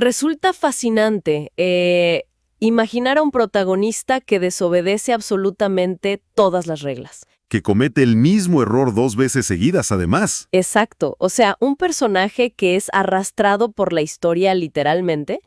Resulta fascinante imaginar a un protagonista que desobedece absolutamente todas las reglas. Que comete el mismo error 2 veces seguidas, además. Exacto, o sea, un personaje que es arrastrado por la historia literalmente,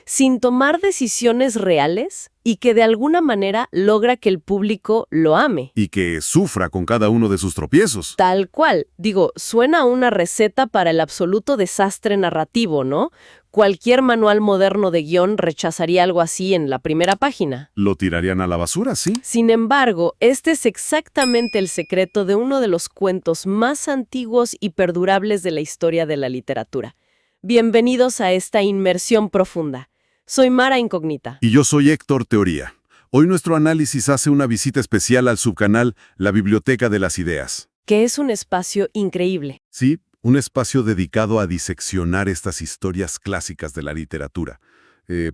sin tomar decisiones reales y que de alguna manera logra que el público lo ame. Y que sufra con cada uno de sus tropiezos. Tal cual. Digo, suena a una receta para el absoluto desastre narrativo, ¿no? Cualquier manual moderno de guión rechazaría algo así en la primera página. Lo tirarían a la basura, sí. Sin embargo, este es exactamente el secreto de uno de los cuentos más antiguos y perdurables de la historia de la literatura. Bienvenidos a esta inmersión profunda. Soy Mara Incógnita. Y yo soy Héctor Teoría. Hoy nuestro análisis hace una visita especial al subcanal La Biblioteca de las Ideas. Que es un espacio increíble. Sí, un espacio dedicado a diseccionar estas historias clásicas de la literatura,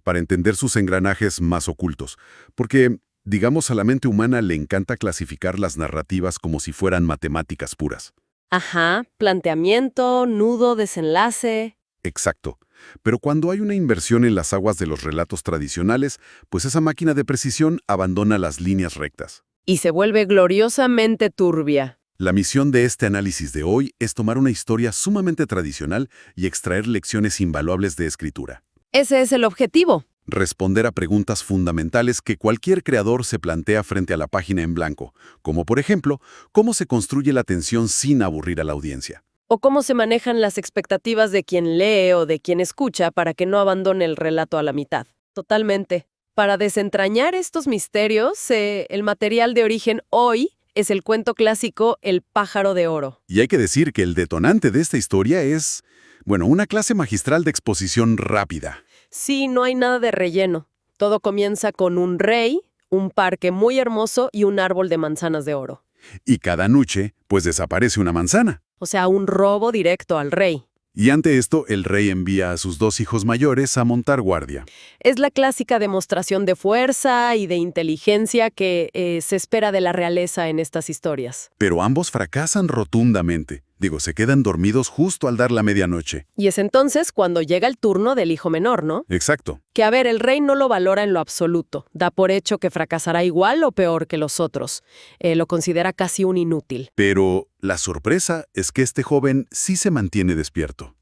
para entender sus engranajes más ocultos. Porque, digamos, a la mente humana le encanta clasificar las narrativas como si fueran matemáticas puras. Ajá, planteamiento, nudo, desenlace. Exacto. Pero cuando hay una inversión en las aguas de los relatos tradicionales, pues esa máquina de precisión abandona las líneas rectas. Y se vuelve gloriosamente turbia. La misión de este análisis de hoy es tomar una historia sumamente tradicional y extraer lecciones invaluables de escritura. Ese es el objetivo. Responder a preguntas fundamentales que cualquier creador se plantea frente a la página en blanco, como por ejemplo, ¿cómo se construye la tensión sin aburrir a la audiencia? O cómo se manejan las expectativas de quien lee o de quien escucha para que no abandone el relato a la mitad. Totalmente. Para desentrañar estos misterios, el material de origen hoy es el cuento clásico El pájaro de oro. Y hay que decir que el detonante de esta historia es, bueno, una clase magistral de exposición rápida. Sí, no hay nada de relleno. Todo comienza con un rey, un parque muy hermoso y un árbol de manzanas de oro. Y cada noche, pues desaparece una manzana. O sea, un robo directo al rey. Y ante esto, el rey envía a sus 2 hijos mayores a montar guardia. Es la clásica demostración de fuerza y de inteligencia que se espera de la realeza en estas historias. Pero ambos fracasan rotundamente. Se quedan dormidos justo al dar la medianoche. Y es entonces cuando llega el turno del hijo menor, ¿no? Exacto. Que a ver, el rey no lo valora en lo absoluto. Da por hecho que fracasará igual o peor que los otros. Lo considera casi un inútil. Pero la sorpresa es que este joven sí se mantiene despierto.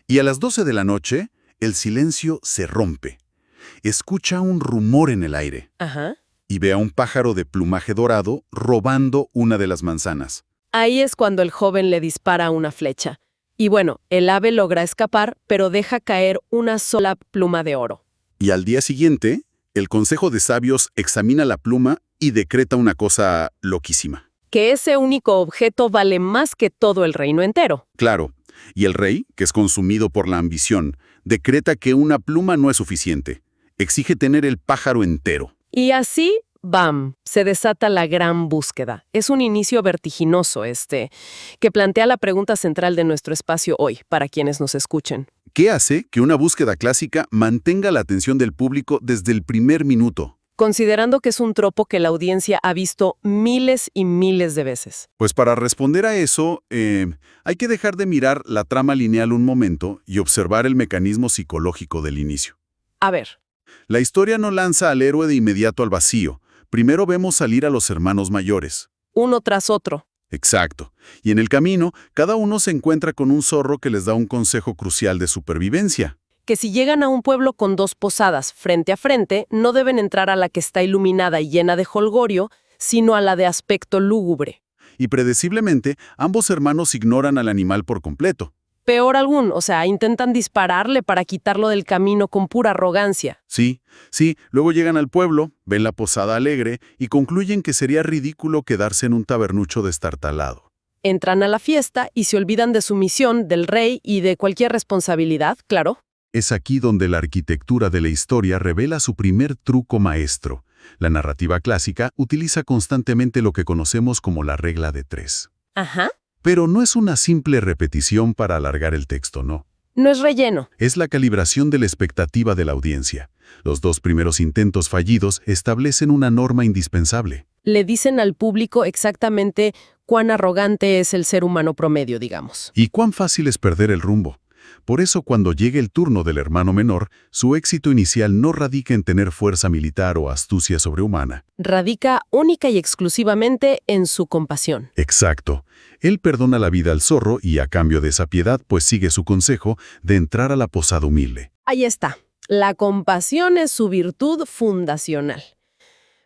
Y a las 12 de la noche, el silencio se rompe. Escucha un rumor en el aire. Ajá. Y ve a un pájaro de plumaje dorado robando una de las manzanas. Ahí es cuando el joven le dispara una flecha. Y bueno, el ave logra escapar, pero deja caer una sola pluma de oro. Y al día siguiente, el Consejo de Sabios examina la pluma y decreta una cosa loquísima. Que ese único objeto vale más que todo el reino entero. Claro, y el rey, que es consumido por la ambición, decreta que una pluma no es suficiente. Exige tener el pájaro entero. Y así, ¡bam!, se desata la gran búsqueda. Es un inicio vertiginoso que plantea la pregunta central de nuestro espacio hoy, para quienes nos escuchen. ¿Qué hace que una búsqueda clásica mantenga la atención del público desde el primer minuto? Considerando que es un tropo que la audiencia ha visto miles y miles de veces. Pues para responder a eso, hay que dejar de mirar la trama lineal un momento y observar el mecanismo psicológico del inicio. A ver. La historia no lanza al héroe de inmediato al vacío. Primero vemos salir a los hermanos mayores. Uno tras otro. Exacto. Y en el camino, cada uno se encuentra con un zorro que les da un consejo crucial de supervivencia. Que si llegan a un pueblo con 2 posadas frente a frente, no deben entrar a la que está iluminada y llena de jolgorio, sino a la de aspecto lúgubre. Y predeciblemente, ambos hermanos ignoran al animal por completo. Peor aún, intentan dispararle para quitarlo del camino con pura arrogancia. Sí, luego llegan al pueblo, ven la posada alegre y concluyen que sería ridículo quedarse en un tabernucho destartalado. Entran a la fiesta y se olvidan de su misión, del rey y de cualquier responsabilidad, claro. Es aquí donde la arquitectura de la historia revela su primer truco maestro. La narrativa clásica utiliza constantemente lo que conocemos como la regla de 3. Ajá. Pero no es una simple repetición para alargar el texto, ¿no? No es relleno. Es la calibración de la expectativa de la audiencia. Los 2 primeros intentos fallidos establecen una norma indispensable. Le dicen al público exactamente cuán arrogante es el ser humano promedio, digamos. ¿Y cuán fácil es perder el rumbo? Por eso, cuando llegue el turno del hermano menor, su éxito inicial no radica en tener fuerza militar o astucia sobrehumana. Radica única y exclusivamente en su compasión. Exacto. Él perdona la vida al zorro y a cambio de esa piedad, pues sigue su consejo de entrar a la posada humilde. Ahí está. La compasión es su virtud fundacional.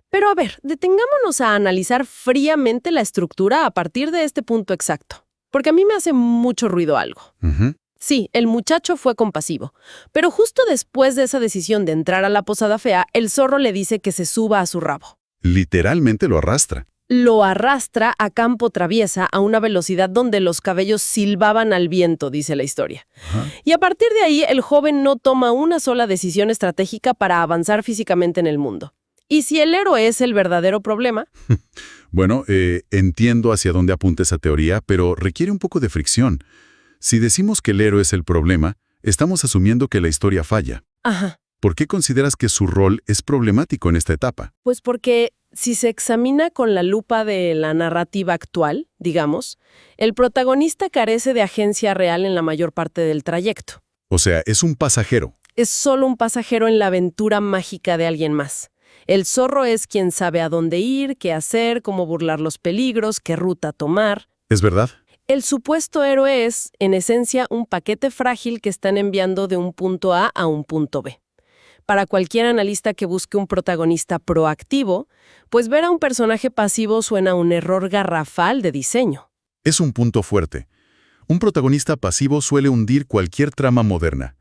Pero a ver, detengámonos a analizar fríamente la estructura a partir de este punto exacto. Porque a mí me hace mucho ruido algo. Sí, el muchacho fue compasivo, pero justo después de esa decisión de entrar a la posada fea, el zorro le dice que se suba a su rabo. Literalmente lo arrastra. Lo arrastra a campo traviesa a una velocidad donde los cabellos silbaban al viento, dice la historia. Y a partir de ahí, el joven no toma una sola decisión estratégica para avanzar físicamente en el mundo. ¿Y si el héroe es el verdadero problema? Bueno, entiendo hacia dónde apunta esa teoría, pero requiere un poco de fricción. Si decimos que el héroe es el problema, estamos asumiendo que la historia falla. Ajá. ¿Por qué consideras que su rol es problemático en esta etapa? Pues porque si se examina con la lupa de la narrativa actual, digamos, el protagonista carece de agencia real en la mayor parte del trayecto. O sea, es un pasajero. Es solo un pasajero en la aventura mágica de alguien más. El zorro es quien sabe a dónde ir, qué hacer, cómo burlar los peligros, qué ruta tomar. ¿Es verdad? El supuesto héroe es, en esencia, un paquete frágil que están enviando de un punto A a un punto B. Para cualquier analista que busque un protagonista proactivo, pues ver a un personaje pasivo suena a un error garrafal de diseño. Es un punto fuerte. Un protagonista pasivo suele hundir cualquier trama moderna.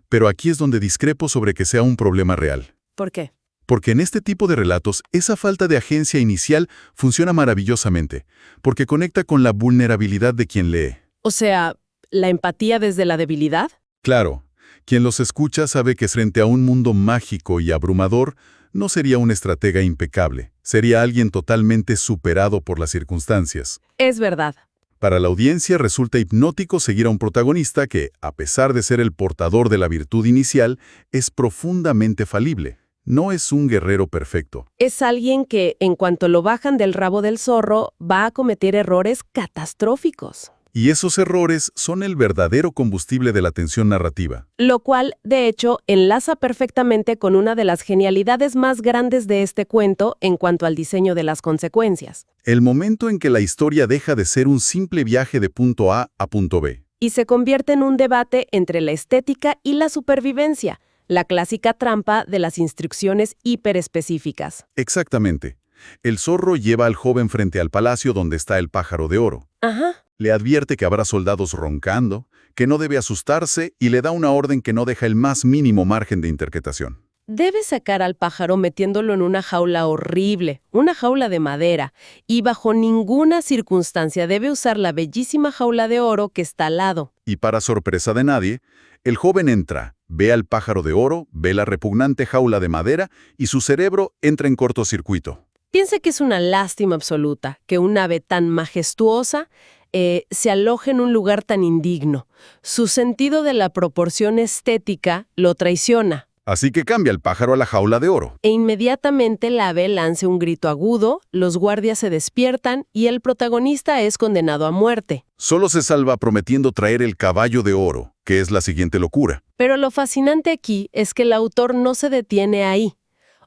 Pero aquí es donde discrepo sobre que sea un problema real. ¿Por qué? Porque en este tipo de relatos, esa falta de agencia inicial funciona maravillosamente, porque conecta con la vulnerabilidad de quien lee. O sea, ¿la empatía desde la debilidad? Claro, quien los escucha sabe que frente a un mundo mágico y abrumador, no sería un estratega impecable, sería alguien totalmente superado por las circunstancias. Es verdad. Para la audiencia resulta hipnótico seguir a un protagonista que, a pesar de ser el portador de la virtud inicial, es profundamente falible. No es un guerrero perfecto. Es alguien que, en cuanto lo bajan del rabo del zorro, va a cometer errores catastróficos. Y esos errores son el verdadero combustible de la tensión narrativa. Lo cual, de hecho, enlaza perfectamente con una de las genialidades más grandes de este cuento en cuanto al diseño de las consecuencias. El momento en que la historia deja de ser un simple viaje de punto A a punto B. Y se convierte en un debate entre la estética y la supervivencia, la clásica trampa de las instrucciones hiperespecíficas. Exactamente. El zorro lleva al joven frente al palacio donde está el pájaro de oro. Ajá. Le advierte que habrá soldados roncando, que no debe asustarse y le da una orden que no deja el más mínimo margen de interpretación. Debe sacar al pájaro metiéndolo en una jaula horrible, una jaula de madera, y bajo ninguna circunstancia debe usar la bellísima jaula de oro que está al lado. Y para sorpresa de nadie, el joven entra, ve al pájaro de oro, ve la repugnante jaula de madera y su cerebro entra en cortocircuito. Piensa que es una lástima absoluta que un ave tan majestuosa se aloje en un lugar tan indigno. Su sentido de la proporción estética lo traiciona. Así que cambia el pájaro a la jaula de oro. E inmediatamente el ave lanza un grito agudo, los guardias se despiertan y el protagonista es condenado a muerte. Solo se salva prometiendo traer el caballo de oro, que es la siguiente locura. Pero lo fascinante aquí es que el autor no se detiene ahí.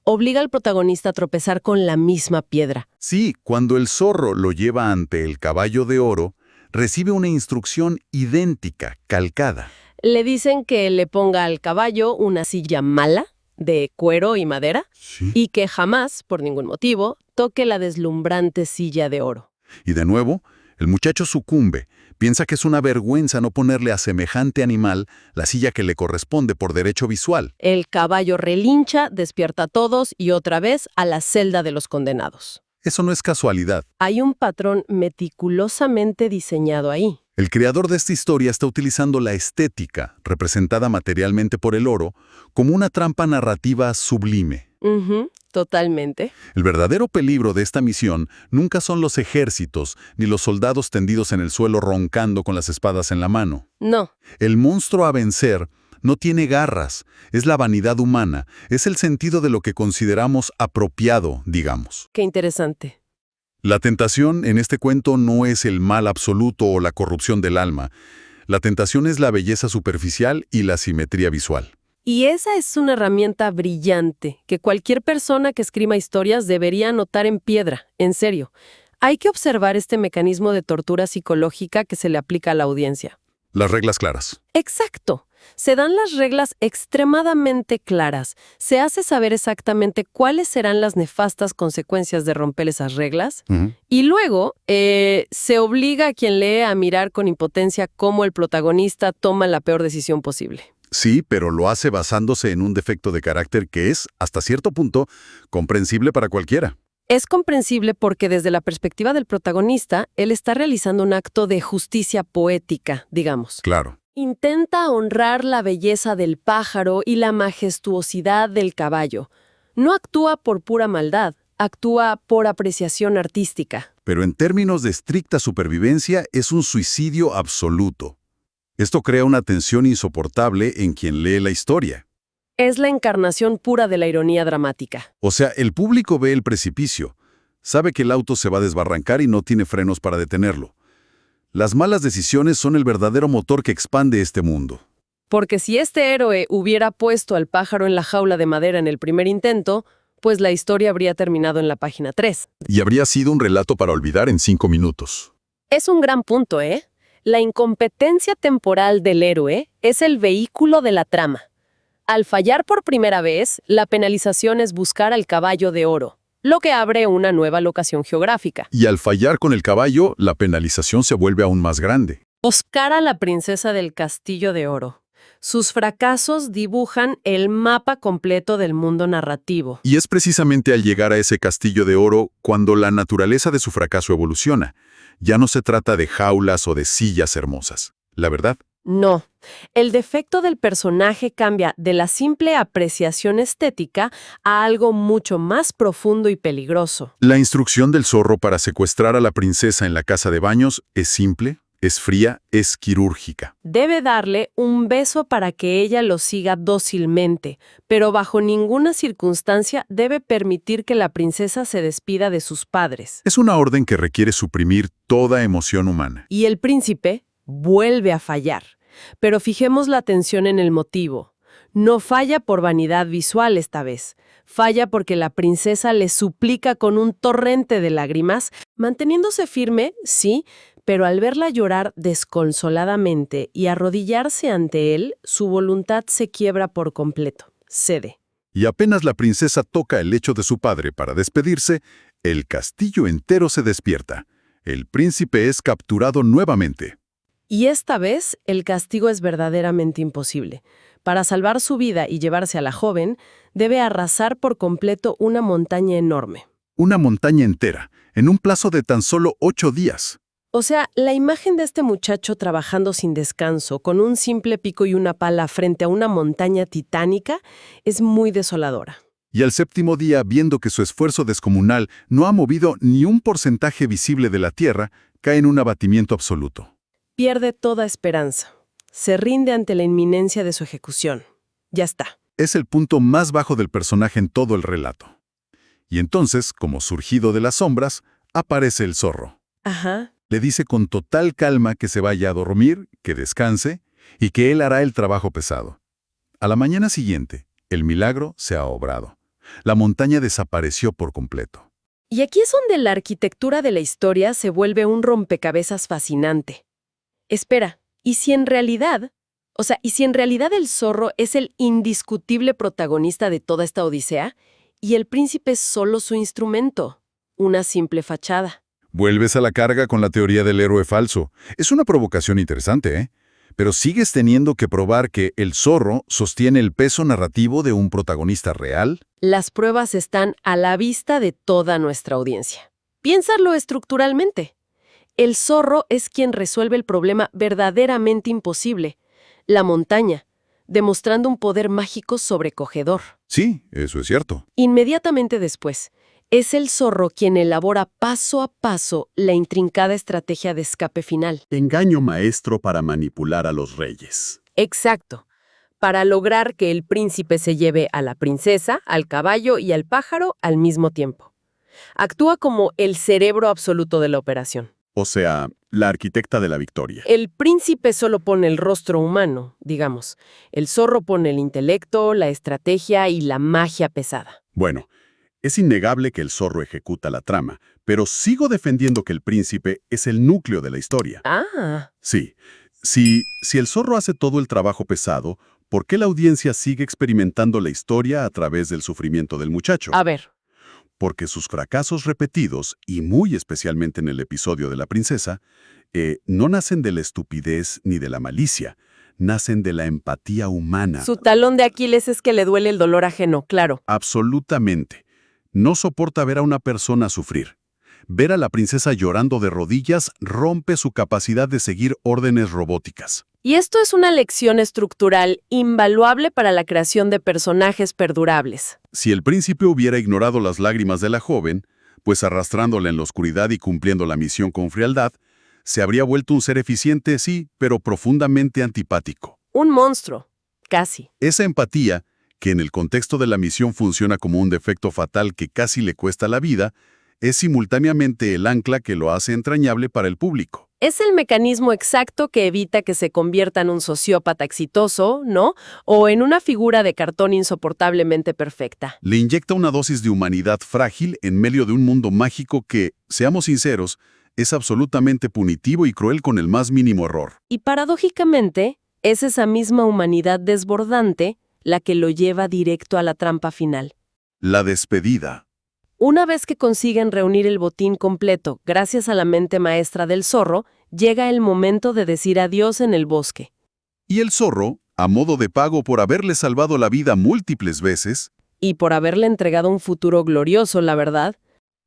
Obliga al protagonista a tropezar con la misma piedra. Sí, cuando el zorro lo lleva ante el caballo de oro, recibe una instrucción idéntica, calcada. Le dicen que le ponga al caballo una silla mala, de cuero y madera, Sí. y que jamás, por ningún motivo, toque la deslumbrante silla de oro. Y de nuevo, el muchacho sucumbe. Piensa que es una vergüenza no ponerle a semejante animal la silla que le corresponde por derecho visual. El caballo relincha, despierta a todos y otra vez a la celda de los condenados. Eso no es casualidad. Hay un patrón meticulosamente diseñado ahí. El creador de esta historia está utilizando la estética, representada materialmente por el oro, como una trampa narrativa sublime. Totalmente. El verdadero peligro de esta misión nunca son los ejércitos ni los soldados tendidos en el suelo roncando con las espadas en la mano. No. El monstruo a vencer no tiene garras, es la vanidad humana, es el sentido de lo que consideramos apropiado, digamos. Qué interesante. La tentación en este cuento no es el mal absoluto o la corrupción del alma. La tentación es la belleza superficial y la simetría visual. Y esa es una herramienta brillante que cualquier persona que escriba historias debería anotar en piedra, en serio. Hay que observar este mecanismo de tortura psicológica que se le aplica a la audiencia. Las reglas claras. Exacto. Se dan las reglas extremadamente claras. Se hace saber exactamente cuáles serán las nefastas consecuencias de romper esas reglas. Y luego se obliga a quien lee a mirar con impotencia cómo el protagonista toma la peor decisión posible. Sí, pero lo hace basándose en un defecto de carácter que es, hasta cierto punto, comprensible para cualquiera. Es comprensible porque desde la perspectiva del protagonista, él está realizando un acto de justicia poética, digamos. Claro. Intenta honrar la belleza del pájaro y la majestuosidad del caballo. No actúa por pura maldad, actúa por apreciación artística. Pero en términos de estricta supervivencia, es un suicidio absoluto. Esto crea una tensión insoportable en quien lee la historia. Es la encarnación pura de la ironía dramática. O sea, el público ve el precipicio, sabe que el auto se va a desbarrancar y no tiene frenos para detenerlo. Las malas decisiones son el verdadero motor que expande este mundo. Porque si este héroe hubiera puesto al pájaro en la jaula de madera en el primer intento, pues la historia habría terminado en la página 3. Y habría sido un relato para olvidar en 5 minutos. Es un gran punto, ¿eh? La incompetencia temporal del héroe es el vehículo de la trama. Al fallar por primera vez, la penalización es buscar al caballo de oro, lo que abre una nueva locación geográfica. Y al fallar con el caballo, la penalización se vuelve aún más grande. Buscar a la princesa del castillo de oro. Sus fracasos dibujan el mapa completo del mundo narrativo. Y es precisamente al llegar a ese castillo de oro cuando la naturaleza de su fracaso evoluciona. Ya no se trata de jaulas o de sillas hermosas. La verdad. No. El defecto del personaje cambia de la simple apreciación estética a algo mucho más profundo y peligroso. La instrucción del zorro para secuestrar a la princesa en la casa de baños es simple, es fría, es quirúrgica. Debe darle un beso para que ella lo siga dócilmente, pero bajo ninguna circunstancia debe permitir que la princesa se despida de sus padres. Es una orden que requiere suprimir toda emoción humana. Y el príncipe vuelve a fallar. Pero fijemos la atención en el motivo. No falla por vanidad visual esta vez. Falla porque la princesa le suplica con un torrente de lágrimas, manteniéndose firme, sí, pero al verla llorar desconsoladamente y arrodillarse ante él, su voluntad se quiebra por completo, cede. Y apenas la princesa toca el lecho de su padre para despedirse, el castillo entero se despierta. El príncipe es capturado nuevamente. Y esta vez el castigo es verdaderamente imposible. Para salvar su vida y llevarse a la joven, debe arrasar por completo una montaña enorme. Una montaña entera, en un plazo de tan solo 8 días. O sea, la imagen de este muchacho trabajando sin descanso, con un simple pico y una pala frente a una montaña titánica, es muy desoladora. Y al 7º día, viendo que su esfuerzo descomunal no ha movido ni un porcentaje visible de la tierra, cae en un abatimiento absoluto. Pierde toda esperanza. Se rinde ante la inminencia de su ejecución. Ya está. Es el punto más bajo del personaje en todo el relato. Y entonces, como surgido de las sombras, aparece el zorro. Ajá. Le dice con total calma que se vaya a dormir, que descanse y que él hará el trabajo pesado. A la mañana siguiente, el milagro se ha obrado. La montaña desapareció por completo. Y aquí es donde la arquitectura de la historia se vuelve un rompecabezas fascinante. Espera, ¿y si en realidad el zorro es el indiscutible protagonista de toda esta odisea y el príncipe es solo su instrumento, una simple fachada? Vuelves a la carga con la teoría del héroe falso. Es una provocación interesante, ¿eh? Pero sigues teniendo que probar que el zorro sostiene el peso narrativo de un protagonista real. Las pruebas están a la vista de toda nuestra audiencia. Piénsalo estructuralmente. El zorro es quien resuelve el problema verdaderamente imposible, la montaña, demostrando un poder mágico sobrecogedor. Sí, eso es cierto. Inmediatamente después, es el zorro quien elabora paso a paso la intrincada estrategia de escape final. Engaño maestro para manipular a los reyes. Exacto, para lograr que el príncipe se lleve a la princesa, al caballo y al pájaro al mismo tiempo. Actúa como el cerebro absoluto de la operación. O sea, la arquitecta de la victoria. El príncipe solo pone el rostro humano, digamos. El zorro pone el intelecto, la estrategia y la magia pesada. Bueno, es innegable que el zorro ejecuta la trama, pero sigo defendiendo que el príncipe es el núcleo de la historia. Ah, Sí, si el zorro hace todo el trabajo pesado, ¿por qué la audiencia sigue experimentando la historia a través del sufrimiento del muchacho? a ver. Porque sus fracasos repetidos, y muy especialmente en el episodio de la princesa, no nacen de la estupidez ni de la malicia, nacen de la empatía humana. Su talón de Aquiles es que le duele el dolor ajeno, claro. Absolutamente. No soporta ver a una persona sufrir. Ver a la princesa llorando de rodillas rompe su capacidad de seguir órdenes robóticas. Y esto es una lección estructural invaluable para la creación de personajes perdurables. Si el príncipe hubiera ignorado las lágrimas de la joven, pues arrastrándola en la oscuridad y cumpliendo la misión con frialdad, se habría vuelto un ser eficiente, sí, pero profundamente antipático. Un monstruo, casi. Esa empatía, que en el contexto de la misión funciona como un defecto fatal que casi le cuesta la vida, es simultáneamente el ancla que lo hace entrañable para el público. Es el mecanismo exacto que evita que se convierta en un sociópata exitoso, ¿no? O en una figura de cartón insoportablemente perfecta. Le inyecta una dosis de humanidad frágil en medio de un mundo mágico que, seamos sinceros, es absolutamente punitivo y cruel con el más mínimo error. Y paradójicamente, es esa misma humanidad desbordante la que lo lleva directo a la trampa final. La despedida. Una vez que consiguen reunir el botín completo, gracias a la mente maestra del zorro, llega el momento de decir adiós en el bosque. Y el zorro, a modo de pago por haberle salvado la vida múltiples veces, Y por haberle entregado un futuro glorioso, la verdad,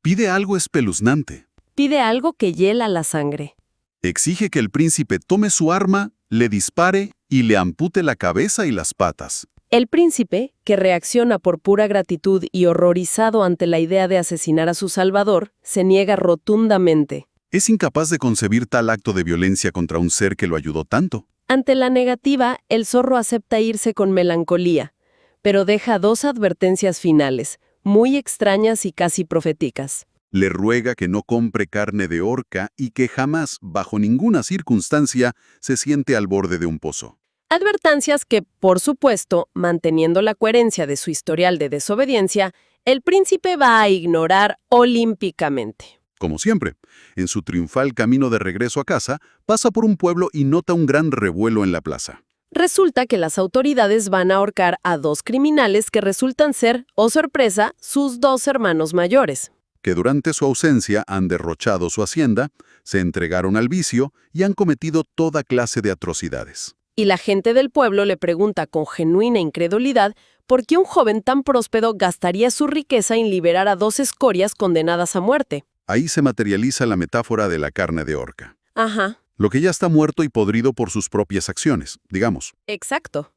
pide algo espeluznante. pide algo que hiela la sangre. Exige que el príncipe tome su arma, le dispare y le ampute la cabeza y las patas. El príncipe, que reacciona por pura gratitud y horrorizado ante la idea de asesinar a su salvador, se niega rotundamente. Es incapaz de concebir tal acto de violencia contra un ser que lo ayudó tanto. Ante la negativa, el zorro acepta irse con melancolía, pero deja dos advertencias finales, muy extrañas y casi proféticas. Le ruega que no compre carne de orca y que jamás, bajo ninguna circunstancia, se siente al borde de un pozo. Advertencias que, por supuesto, manteniendo la coherencia de su historial de desobediencia, el príncipe va a ignorar olímpicamente. Como siempre, en su triunfal camino de regreso a casa, pasa por un pueblo y nota un gran revuelo en la plaza. Resulta que las autoridades van a ahorcar a dos criminales que resultan ser, oh sorpresa, sus dos hermanos mayores. Que durante su ausencia han derrochado su hacienda, se entregaron al vicio y han cometido toda clase de atrocidades. Y la gente del pueblo le pregunta con genuina incredulidad por qué un joven tan próspero gastaría su riqueza en liberar a dos escorias condenadas a muerte. Ahí se materializa la metáfora de la carne de orca. Ajá, Lo que ya está muerto y podrido por sus propias acciones, digamos. exacto.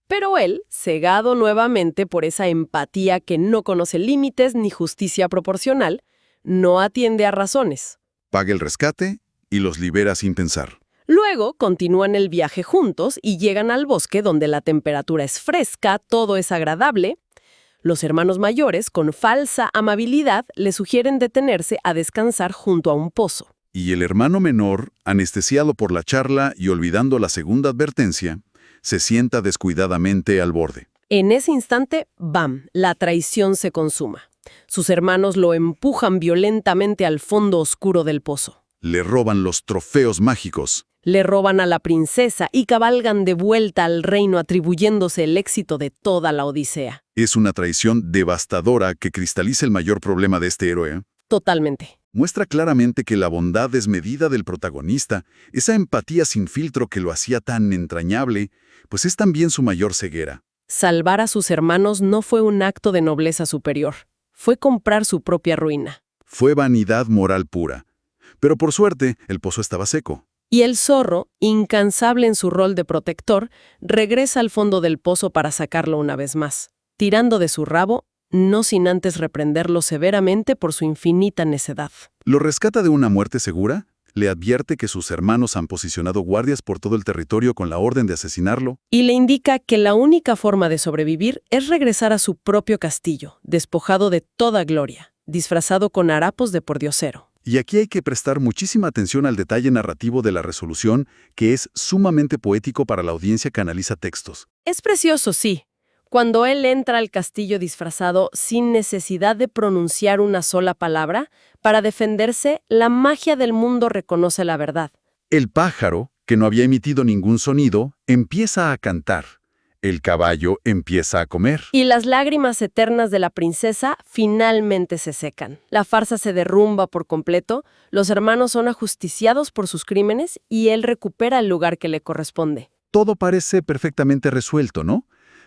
Pero él, cegado nuevamente por esa empatía que no conoce límites ni justicia proporcional, no atiende a razones. Paga el rescate y los libera sin pensar. Luego continúan el viaje juntos y llegan al bosque donde la temperatura es fresca, todo es agradable. Los hermanos mayores, con falsa amabilidad, le sugieren detenerse a descansar junto a un pozo. Y el hermano menor, anestesiado por la charla y olvidando la segunda advertencia, se sienta descuidadamente al borde. En ese instante, ¡bam!, la traición se consuma. Sus hermanos lo empujan violentamente al fondo oscuro del pozo. Le roban los trofeos mágicos. Le roban a la princesa y cabalgan de vuelta al reino atribuyéndose el éxito de toda la odisea. Es una traición devastadora que cristaliza el mayor problema de este héroe. Totalmente. Muestra claramente que la bondad desmedida del protagonista, esa empatía sin filtro que lo hacía tan entrañable, pues es también su mayor ceguera. Salvar a sus hermanos no fue un acto de nobleza superior. Fue comprar su propia ruina. Fue vanidad moral pura. Pero por suerte, el pozo estaba seco. Y el zorro, incansable en su rol de protector, regresa al fondo del pozo para sacarlo una vez más, tirando de su rabo, no sin antes reprenderlo severamente por su infinita necedad. Lo rescata de una muerte segura, le advierte que sus hermanos han posicionado guardias por todo el territorio con la orden de asesinarlo. Y le indica que la única forma de sobrevivir es regresar a su propio castillo, despojado de toda gloria, disfrazado con harapos de pordiosero. Y aquí hay que prestar muchísima atención al detalle narrativo de la resolución, que es sumamente poético para la audiencia que analiza textos. Es precioso, sí. Cuando él entra al castillo disfrazado sin necesidad de pronunciar una sola palabra, para defenderse, la magia del mundo reconoce la verdad. El pájaro, que no había emitido ningún sonido, empieza a cantar. El caballo empieza a comer. Y las lágrimas eternas de la princesa finalmente se secan. La farsa se derrumba por completo, los hermanos son ajusticiados por sus crímenes y él recupera el lugar que le corresponde. Todo parece perfectamente resuelto, ¿no?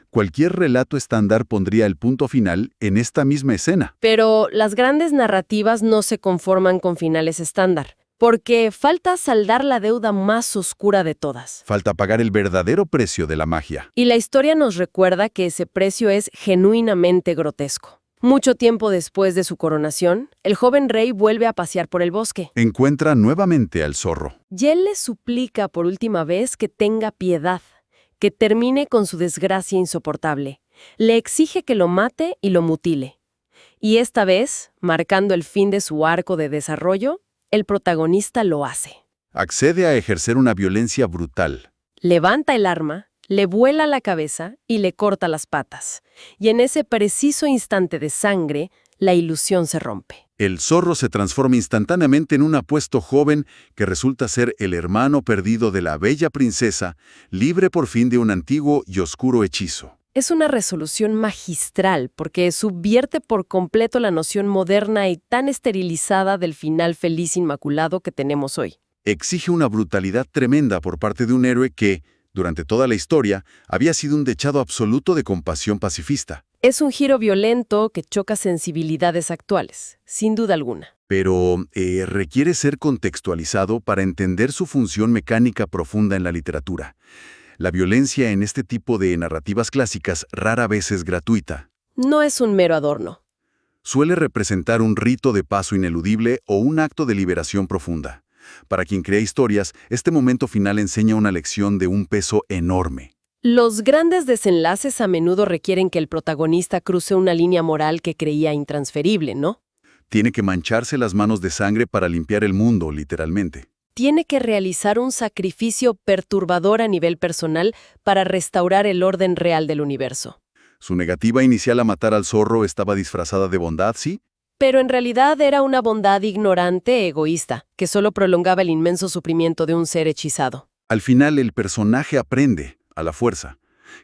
Cualquier relato estándar pondría el punto final en esta misma escena. Pero las grandes narrativas no se conforman con finales estándar, porque falta saldar la deuda más oscura de todas. Falta pagar el verdadero precio de la magia. Y la historia nos recuerda que ese precio es genuinamente grotesco. Mucho tiempo después de su coronación, el joven rey vuelve a pasear por el bosque. Encuentra nuevamente al zorro. Y él le suplica por última vez que tenga piedad, que termine con su desgracia insoportable. Le exige que lo mate y lo mutile. Y esta vez, marcando el fin de su arco de desarrollo, el protagonista lo hace. Accede a ejercer una violencia brutal. Levanta el arma, le vuela la cabeza y le corta las patas. Y en ese preciso instante de sangre, la ilusión se rompe. El zorro se transforma instantáneamente en un apuesto joven que resulta ser el hermano perdido de la bella princesa, libre por fin de un antiguo y oscuro hechizo. Es una resolución magistral porque subvierte por completo la noción moderna y tan esterilizada del final feliz inmaculado que tenemos hoy. Exige una brutalidad tremenda por parte de un héroe que, durante toda la historia, había sido un dechado absoluto de compasión pacifista. Es un giro violento que choca sensibilidades actuales, sin duda alguna. Pero requiere ser contextualizado para entender su función mecánica profunda en la literatura. La violencia en este tipo de narrativas clásicas rara vez es gratuita. No es un mero adorno. Suele representar un rito de paso ineludible o un acto de liberación profunda. Para quien crea historias, este momento final enseña una lección de un peso enorme. Los grandes desenlaces a menudo requieren que el protagonista cruce una línea moral que creía intransferible, ¿no? Tiene que mancharse las manos de sangre para limpiar el mundo, literalmente. Tiene que realizar un sacrificio perturbador a nivel personal para restaurar el orden real del universo. Su negativa inicial a matar al zorro estaba disfrazada de bondad, ¿sí? Pero en realidad era una bondad ignorante e egoísta, que solo prolongaba el inmenso sufrimiento de un ser hechizado. Al final, el personaje aprende, a la fuerza,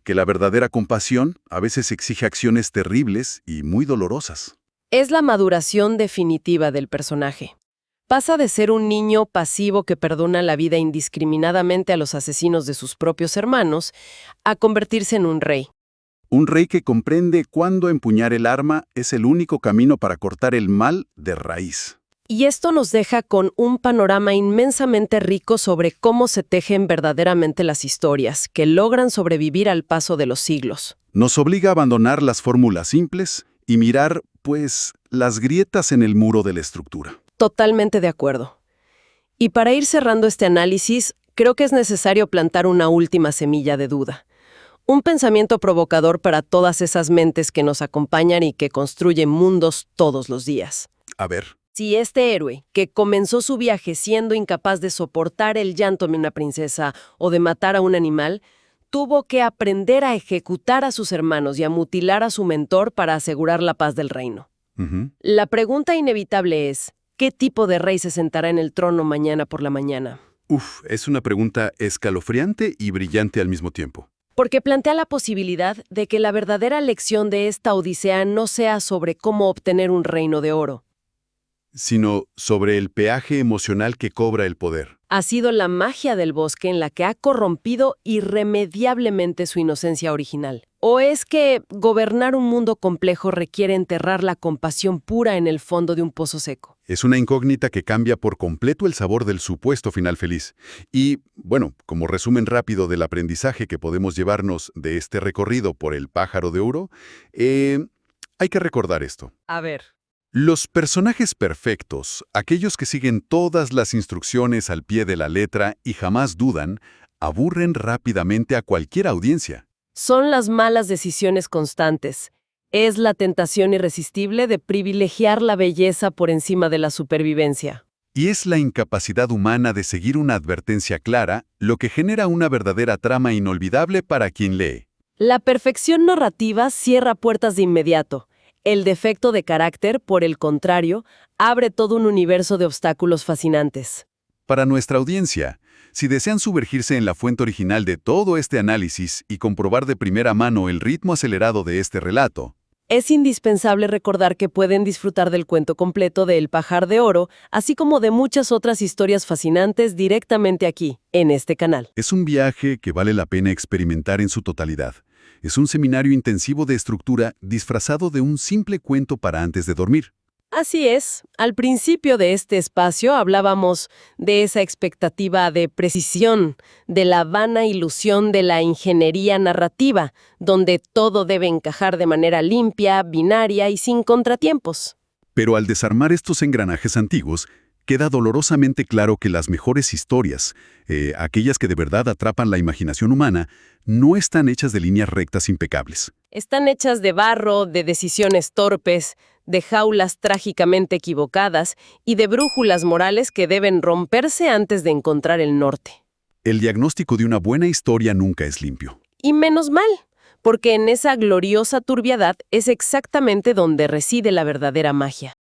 que la verdadera compasión a veces exige acciones terribles y muy dolorosas. Es la maduración definitiva del personaje. Pasa de ser un niño pasivo que perdona la vida indiscriminadamente a los asesinos de sus propios hermanos, a convertirse en un rey. Un rey que comprende cuándo empuñar el arma es el único camino para cortar el mal de raíz. Y esto nos deja con un panorama inmensamente rico sobre cómo se tejen verdaderamente las historias, que logran sobrevivir al paso de los siglos. Nos obliga a abandonar las fórmulas simples y mirar, pues, las grietas en el muro de la estructura. Totalmente de acuerdo. Y para ir cerrando este análisis, creo que es necesario plantar una última semilla de duda. Un pensamiento provocador para todas esas mentes que nos acompañan y que construyen mundos todos los días. A ver. Si este héroe, que comenzó su viaje siendo incapaz de soportar el llanto de una princesa o de matar a un animal, tuvo que aprender a ejecutar a sus hermanos y a mutilar a su mentor para asegurar la paz del reino. La pregunta inevitable es, ¿qué tipo de rey se sentará en el trono mañana por la mañana? Es una pregunta escalofriante y brillante al mismo tiempo. Porque plantea la posibilidad de que la verdadera lección de esta odisea no sea sobre cómo obtener un reino de oro, Sino sobre el peaje emocional que cobra el poder. ha sido la magia del bosque en la que ha corrompido irremediablemente su inocencia original. ¿O es que gobernar un mundo complejo requiere enterrar la compasión pura en el fondo de un pozo seco? Es una incógnita que cambia por completo el sabor del supuesto final feliz. Y, bueno, como resumen rápido del aprendizaje que podemos llevarnos de este recorrido por el pájaro de oro, hay que recordar esto. A ver. Los personajes perfectos, aquellos que siguen todas las instrucciones al pie de la letra y jamás dudan, aburren rápidamente a cualquier audiencia. Son las malas decisiones constantes, Es la tentación irresistible de privilegiar la belleza por encima de la supervivencia. Y es la incapacidad humana de seguir una advertencia clara lo que genera una verdadera trama inolvidable para quien lee. La perfección narrativa cierra puertas de inmediato. El defecto de carácter, por el contrario, abre todo un universo de obstáculos fascinantes. Para nuestra audiencia, si desean sumergirse en la fuente original de todo este análisis y comprobar de primera mano el ritmo acelerado de este relato, Es indispensable recordar que pueden disfrutar del cuento completo de El Pájaro de Oro, así como de muchas otras historias fascinantes directamente aquí, en este canal. es un viaje que vale la pena experimentar en su totalidad. Es un seminario intensivo de estructura disfrazado de un simple cuento para antes de dormir. Así es, al principio de este espacio hablábamos de esa expectativa de precisión, de la vana ilusión de la ingeniería narrativa, donde todo debe encajar de manera limpia, binaria y sin contratiempos. Pero al desarmar estos engranajes antiguos, queda dolorosamente claro que las mejores historias, aquellas que de verdad atrapan la imaginación humana, no están hechas de líneas rectas impecables. Están hechas de barro, de decisiones torpes, de jaulas trágicamente equivocadas y de brújulas morales que deben romperse antes de encontrar el norte. El diagnóstico de una buena historia nunca es limpio. Y menos mal, porque en esa gloriosa turbiedad es exactamente donde reside la verdadera magia.